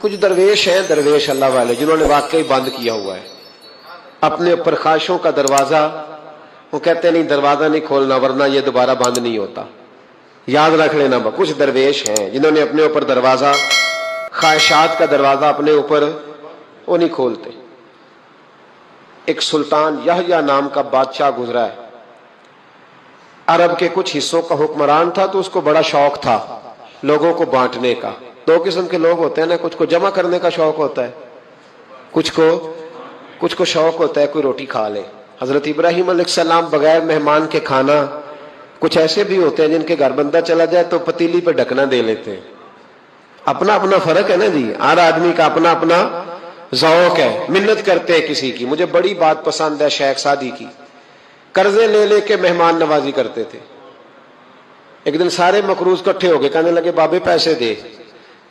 کچھ درویش ہیں، درویش اللہ والے، جنہوں نے واقعی بند کیا ہوا ہے اپنے اوپر خواہشوں کا دروازہ. وہ کہتے ہیں نہیں دروازہ نہیں کھولنا ورنہ یہ دوبارہ بند نہیں ہوتا. یاد رکھ لینا، کچھ درویش ہیں جنہوں نے اپنے اوپر دروازہ، خواہشات کا دروازہ اپنے اوپر وہ نہیں کھولتے. ایک سلطان یحییٰ نام کا بادشاہ گزرا ہے، عرب کے کچھ حصوں کا حکمران تھا، تو اس کو بڑا شوق تھا لوگوں کو بانٹنے کا. دو قسم کے لوگ ہوتے ہیں نا، کچھ کو جمع کرنے کا شوق ہوتا ہے، کچھ کو شوق ہوتا ہے کوئی روٹی کھا لے. حضرت ابراہیم علیہ السلام بغیر مہمان کے کھانا، کچھ ایسے بھی ہوتے ہیں جن کے گھر بندہ چلا جائے تو پتیلی پہ ڈھکنا دے لیتے ہیں. اپنا اپنا فرق ہے نا جی، ہر آدمی کا اپنا اپنا ذوق ہے. منت کرتے ہیں کسی کی. مجھے بڑی بات پسند ہے شیخ سعدی کی، قرضے لے لے کے مہمان نوازی کرتے تھے. ایک دن سارے مقروض اکٹھے ہو گئے، کہنے لگے بابے پیسے دے.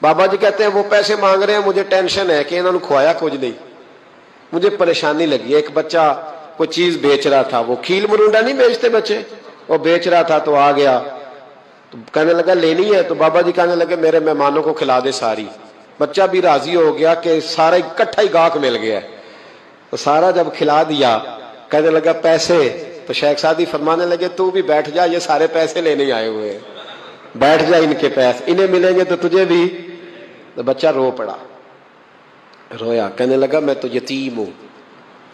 بابا جی کہتے ہیں وہ پیسے مانگ رہے ہیں، مجھے ٹینشن ہے کہ انہوں نے کھوایا کچھ نہیں، مجھے پریشانی لگی. ایک بچہ کوئی چیز بیچ رہا تھا، وہ کھیل مرونڈا نہیں بیچتے بچے، وہ بیچ رہا تھا تو آ گیا، تو کہنے لگا لینی ہے. تو بابا جی کہنے لگے میرے مہمانوں کو کھلا دے ساری. بچہ بھی راضی ہو گیا کہ سارا اکٹھا ہی گاہک مل گیا. تو سارا جب کھلا دیا کہنے لگا پیسے. تو شیخ سعدی فرمانے لگے تو بھی بیٹھ جا، یہ سارے پیسے لینے آئے ہوئے ہیں، بیٹھ جا، ان کے پیسے انہیں ملیں گے تو تجھے بھی. تو بچہ رو پڑا، رویا، کہنے لگا میں تو یتیم ہوں،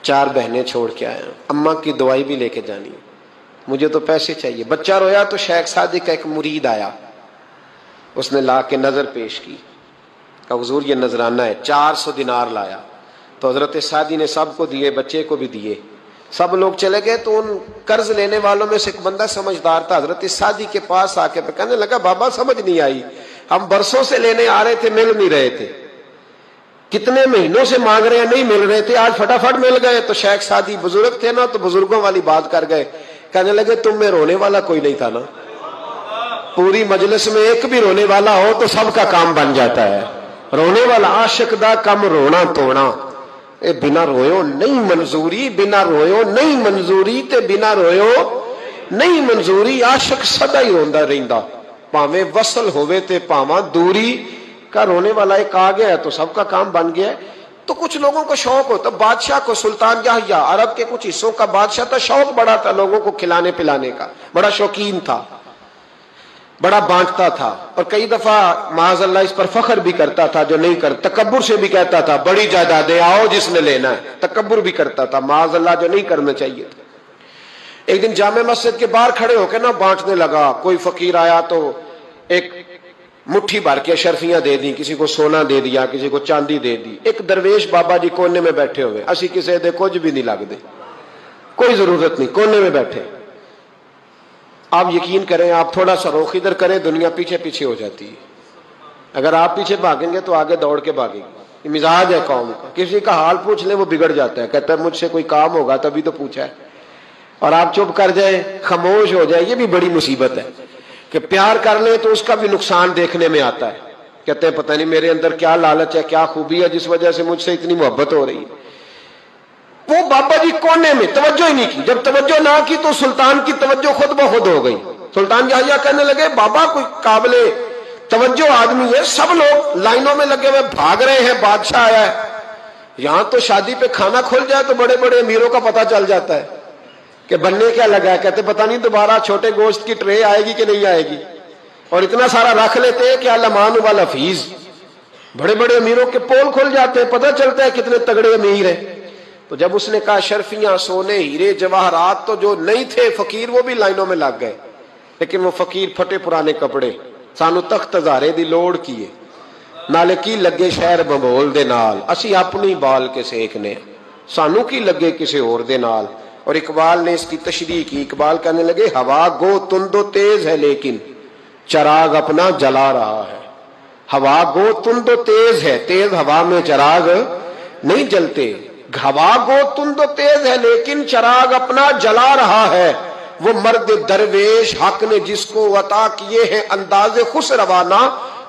4 بہنیں چھوڑ کے آیا ہوں، اماں کی دوائی بھی لے کے جانی، مجھے تو پیسے چاہیے. بچہ رویا تو شیخ سعدی کا ایک مرید آیا، اس نے لا کے نظر پیش کی، کہا حضور یہ نذرانہ ہے. 400 دینار لایا. تو حضرت سعدی نے سب کو دیے، بچے کو بھی دیے. سب لوگ چلے گئے. تو ان قرض لینے والوں میں سے ایک بندہ سمجھدار تھا، حضرت سعدی کے پاس آ کے کہنے لگا بابا سمجھ نہیں آئی، ہم برسوں سے لینے آ رہے تھے، مل نہیں رہے تھے، کتنے مہینوں سے مانگ رہے ہیں نہیں مل رہے تھے، آج فٹافٹ مل گئے. تو شیخ سعدی بزرگ تھے نا، تو بزرگوں والی بات کر گئے. کہنے لگے تم میں رونے والا کوئی نہیں تھا نا، پوری مجلس میں ایک بھی رونے والا ہو تو سب کا کام بن جاتا ہے. رونے والا عاشق دا کم رونا توڑا، اے بنا رویو نہیں منظوری، بنا رویو نہیں منظوری تے بنا رویو نہیں منظوری. عاشق سدا ہی روندا رہندا، پاویں وصل ہوئے تے پاواں دوری کا. رونے والا ایک آ گیا ہے تو سب کا کام بن گیا ہے. تو کچھ لوگوں کو شوق ہوتا، بادشاہ کو سلطان یحییٰ عرب کے کچھ حصوں کا بادشاہ تھا، شوق بڑا تھا لوگوں کو کھلانے پلانے کا، بڑا شوقین تھا، بڑا بانٹتا تھا. اور کئی دفعہ معاذ اللہ اس پر فخر بھی کرتا تھا جو نہیں کر، تکبر سے بھی کہتا تھا بڑی جائیدادیں آؤ جس نے لینا ہے، تکبر بھی کرتا تھا معاذ اللہ جو نہیں کرنا چاہیے تھا. ایک دن جامع مسجد کے باہر کھڑے ہو کے نا بانٹنے لگا. کوئی فقیر آیا تو ایک مٹھی بھر کے شرفیاں دے دی، کسی کو سونا دے دیا، کسی کو چاندی دے دی. ایک درویش بابا جی کونے میں بیٹھے ہوئے، اسی کسی دے کچھ بھی نہیں لگ دے، کوئی ضرورت نہیں، کونے میں بیٹھے. آپ یقین کریں، آپ تھوڑا سا رخ ادھر کریں، دنیا پیچھے پیچھے ہو جاتی ہے. اگر آپ پیچھے بھاگیں گے تو آگے دوڑ کے بھاگے گی. یہ مزاج ہے قوم کا، کسی کا حال پوچھ لیں وہ بگڑ جاتا ہے، کہتا ہے مجھ سے کوئی کام ہوگا تبھی تو پوچھا ہے. اور آپ چپ کر جائیں، خاموش ہو جائے، یہ بھی بڑی مصیبت ہے. کہ پیار کر لیں تو اس کا بھی نقصان دیکھنے میں آتا ہے، کہتے ہیں پتہ نہیں میرے اندر کیا لالچ ہے، کیا خوبی ہے جس وجہ سے مجھ سے اتنی محبت ہو رہی ہے. وہ بابا جی کونے میں توجہ ہی نہیں کی. جب توجہ نہ کی تو سلطان کی توجہ خود بخود ہو گئی. سلطان یحییٰ کہنے لگے بابا کوئی قابل توجہ آدمی ہے، سب لوگ لائنوں میں لگے ہوئے بھاگ رہے ہیں، بادشاہ آیا ہے. یہاں تو شادی پہ کھانا کھل جائے تو بڑے بڑے امیروں کا پتہ چل جاتا ہے کہ بننے کیا لگا ہے. کہتے پتہ نہیں دوبارہ چھوٹے گوشت کی ٹرے آئے گی کہ نہیں آئے گی. اور اتنا سارا رکھ لیتے ہیں کہ المان والحفیظ، بڑے بڑے امیروں کے پول کھل جاتے ہیں، پتہ چلتا ہے کتنے تگڑے امیر ہیں. تو جب اس نے کہا شرفیاں، سونے، ہیرے، جواہرات، تو جو نہیں تھے فقیر وہ بھی لائنوں میں لگ گئے. لیکن وہ فقیر پھٹے پرانے کپڑے، سانو تخت ہزارے دی لوڑ کیے، نالے کی لگے شہر ببول دے نال، اسی اپنی بال کے سیکنے، سانو کی لگے کسی اور دے نال. اور اقبال نے اس کی تشریح کی. اقبال کہنے لگے ہوا گو تند و تیز ہے لیکن چراغ اپنا جلا رہا ہے. ہوا گو تند و تیز ہے، تیز ہوا میں چراغ نہیں جلتے. ہوا گو تند و تیز ہے لیکن چراغ اپنا جلا رہا ہے. وہ مرد درویش حق نے جس کو عطا کیے ہیں انداز خسروانہ،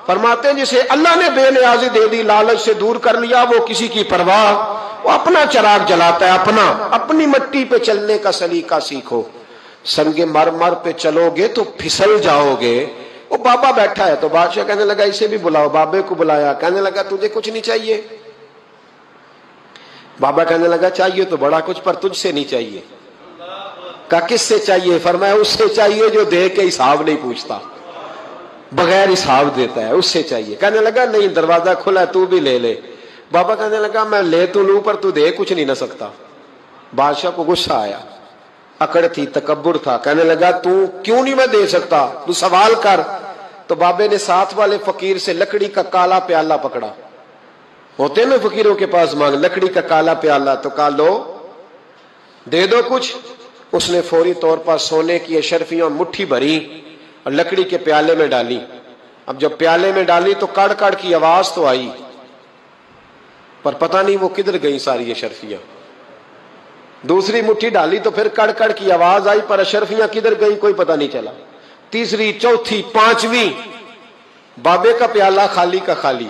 فرماتے ہیں جسے اللہ نے بے نیازی دے دی، لالچ سے دور کر لیا، وہ کسی کی پرواہ، وہ اپنا چراغ جلاتا ہے. اپنی مٹی پہ چلنے کا سلیقہ سیکھو. سنگ مرمر پہ چلو گے تو پھسل جاؤ گے، وہ بابا بیٹھا ہے تو بادشاہ کہنے لگا اسے بھی بلاؤ. بابے کو بلایا, کہنے لگا تجھے کچھ نہیں چاہیے؟ بابا کہنے لگا چاہیے تو بڑا کچھ, پر تجھ سے نہیں چاہیے. کہا کس سے چاہیے؟ فرمایا اس سے چاہیے جو دے کے حساب نہیں پوچھتا, بغیر حساب دیتا ہے, اس سے چاہیے. کہنے لگا نہیں, دروازہ کھلا ہے, تو بھی لے لے. بابا کہنے لگا میں لے تو لوں پر تو دے کچھ نہیں نہ سکتا. بادشاہ کو غصہ آیا, اکڑ تھی, تکبر تھا. کہنے لگا تو کیوں نہیں میں دے سکتا, تو سوال کر. تو بابے نے ساتھ والے فقیر سے لکڑی کا کالا پیالہ پکڑا, ہوتے نا فقیروں کے پاس مانگ, لکڑی کا کالا پیالہ, تو کہا لو دے دو کچھ. اس نے فوری طور پر سونے کی اشرفیاں مٹھی بھری اور لکڑی کے پیالے میں ڈالی. اب جب پیالے میں ڈالی تو کڑ کڑ کی آواز تو آئی, پر پتہ نہیں وہ کدھر گئی ساری اشرفیاں. دوسری مٹھی ڈالی تو پھر کڑ کڑ کی آواز آئی, پر اشرفیاں کدھر گئی کوئی پتہ نہیں چلا. تیسری, چوتھی, پانچویں, بابے کا پیالہ خالی کا خالی.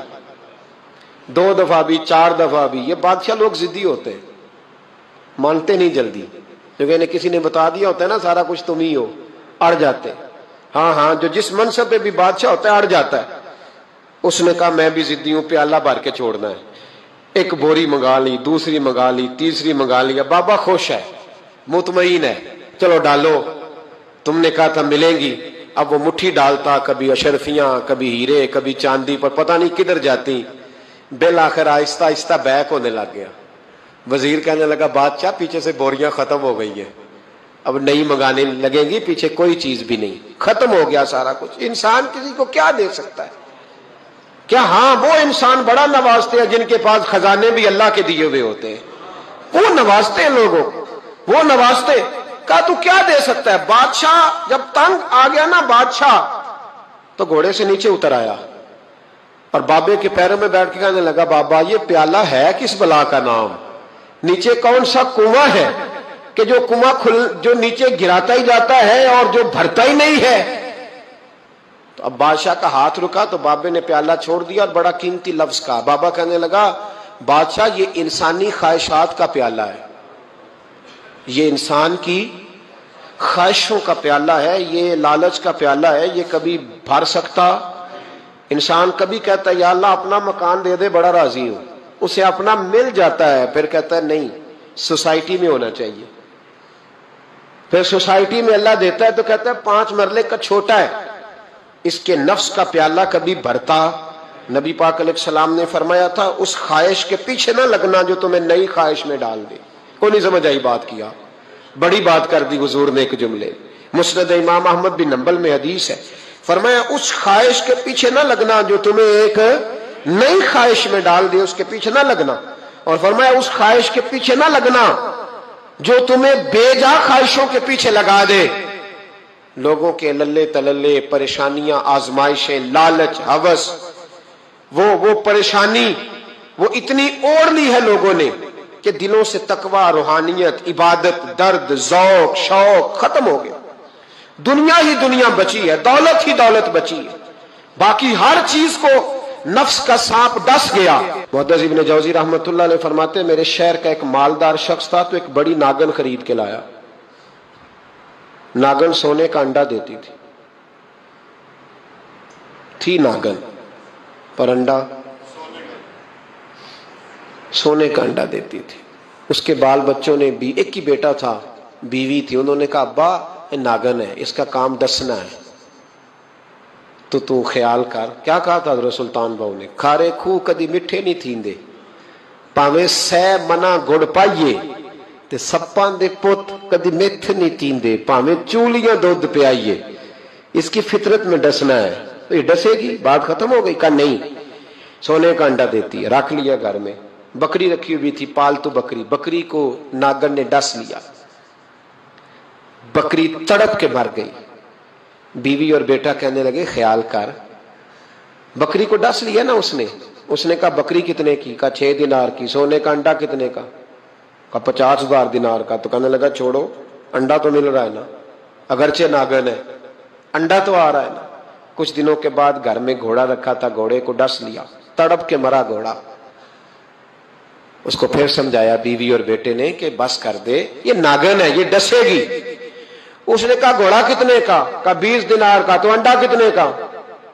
2 دفعہ بھی, 4 دفعہ بھی. یہ بادشاہ لوگ ضدی ہوتے ہیں, مانتے نہیں جلدی, کیونکہ انہیں کسی نے بتا دیا ہوتا ہے نا سارا کچھ تم ہی ہو, اڑ جاتے. ہاں جو جس منصب پہ بھی بادشاہ ہوتا ہے اڑ جاتا ہے. اس نے کہا میں بھی ضدی ہوں, پیالہ بھر کے چھوڑنا ہے. ایک بوری منگا لی, دوسری منگا لی, تیسری منگا لی. بابا خوش ہے, مطمئن ہے, چلو ڈالو, تم نے کہا تھا ملیں گی. اب وہ مٹھی ڈالتا, کبھی اشرفیاں, کبھی ہیرے, کبھی چاندی, پر پتہ نہیں کدھر جاتی. بالآخر آہستہ آہستہ بیک ہونے لگ گیا. وزیر کہنے لگا بادشاہ پیچھے سے بوریاں ختم ہو گئی ہیں, اب نئی منگانے لگیں گی, پیچھے کوئی چیز بھی نہیں, ختم ہو گیا سارا کچھ. انسان کسی کو کیا دے سکتا ہے؟ کیا ہاں وہ انسان بڑا نوازتے ہیں جن کے پاس خزانے بھی اللہ کے دیے ہوئے ہوتے ہیں, وہ نوازتے ہیں لوگوں, وہ نوازتے. کہا تو کیا دے سکتا ہے؟ بادشاہ جب تنگ آ گیا نا بادشاہ, تو گھوڑے سے نیچے اتر آیا اور بابے کے پیروں میں بیٹھ کے کہنے لگا بابا یہ پیالہ ہے کس بلا کا نام؟ نیچے کون سا کنواں ہے کہ جو کنواں جو نیچے گراتا ہی جاتا ہے اور جو بھرتا ہی نہیں ہے؟ تو اب بادشاہ کا ہاتھ رکا تو بابے نے پیالہ چھوڑ دیا اور بڑا قیمتی لفظ کہا. بابا کہنے لگا بادشاہ یہ انسانی خواہشات کا پیالہ ہے, یہ انسان کی خواہشوں کا پیالہ ہے, یہ لالچ کا پیالہ ہے, یہ کبھی بھر سکتا. انسان کبھی کہتا ہے یا اللہ اپنا مکان دے دے بڑا راضی ہوں, اسے اپنا مل جاتا ہے, پھر کہتا ہے نہیں سوسائٹی میں ہونا چاہیے. پھر سوسائٹی میں اللہ دیتا ہے تو کہتا ہے 5 مرلے کا چھوٹا ہے. اس کے نفس کا پیالہ کبھی بھرتا. نبی پاک علیہ السلام نے فرمایا تھا اس خواہش کے پیچھے نہ لگنا جو تمہیں نئی خواہش میں ڈال دے. کوئی نہیں سمجھ آئی بات کیا, بڑی بات کر دی حضور نے ایک جملے. مسند امام احمد بن حنبل میں حدیث ہے, فرمایا اس خواہش کے پیچھے نہ لگنا جو تمہیں ایک نئی خواہش میں ڈال دے, اس کے پیچھے نہ لگنا. اور فرمایا اس خواہش کے پیچھے نہ لگنا جو تمہیں بے جا خواہشوں کے پیچھے لگا دے. لوگوں کے للے تللے, پریشانیاں, آزمائشیں, لالچ, ہوس, وہ پریشانی وہ اتنی اوڑھ لی ہے لوگوں نے کہ دلوں سے تقوی, روحانیت, عبادت, درد, ذوق, شوق ختم ہو گیا. دنیا ہی دنیا بچی ہے, دولت ہی دولت بچی ہے, باقی ہر چیز کو نفس کا سانپ ڈس گیا. محدث ابن جوزی رحمۃ اللہ علیہ فرماتے میرے شہر کا ایک مالدار شخص تھا تو ایک بڑی ناگن خرید کے لایا. ناگن سونے کا انڈا دیتی تھی ناگن, پر انڈا سونے کا انڈا دیتی تھی. اس کے بال بچوں نے بھی, ایک ہی بیٹا تھا, بیوی تھی, انہوں نے کہا ابا یہ ناگن ہے, اس کا کام ڈسنا ہے, تو خیال کر. کیا کہا تھا حضرت سلطان بہو نے, کھارے کھو کدی مٹھے نہیں تھیندے, پاویں سہ منا گڑ پائیے تے سپاں دے پت کدی میتھ نہیں تیندے, پاویں چولیاں دودھ پیائیے. اس کی فطرت میں ڈسنا ہے. تو یہ ڈسے گی, بات ختم ہو گئی. کہا نہیں, سونے کا انڈا دیتی ہے. رکھ لیا گھر میں. بکری رکھی ہوئی تھی, پالتو بکری. بکری کو ناگن نے ڈس لیا, بکری تڑپ کے مر گئی. بیوی اور بیٹا کہنے لگے خیال کر, بکری کو ڈس لیا نا اس نے کہا بکری کتنے کی؟ کہا 6 دینار کی. سونے کا انڈا کتنے کا؟ کہا 50,000 دینار کا. تو کہنے لگا چھوڑو, انڈا تو مل رہا ہے نا, اگرچہ ناگن ہے, انڈا تو آ رہا ہے نا. کچھ دنوں کے بعد گھر میں گھوڑا رکھا تھا, گھوڑے کو ڈس لیا, تڑپ کے مرا گھوڑا. اس کو پھر سمجھایا بیوی اور بیٹے نے کہ بس کر دے, یہ ناگن ہے, یہ ڈسے گی. اس نے کہا گھوڑا کتنے کا؟ کہا 20 دینار کا. تو انڈا کتنے کا؟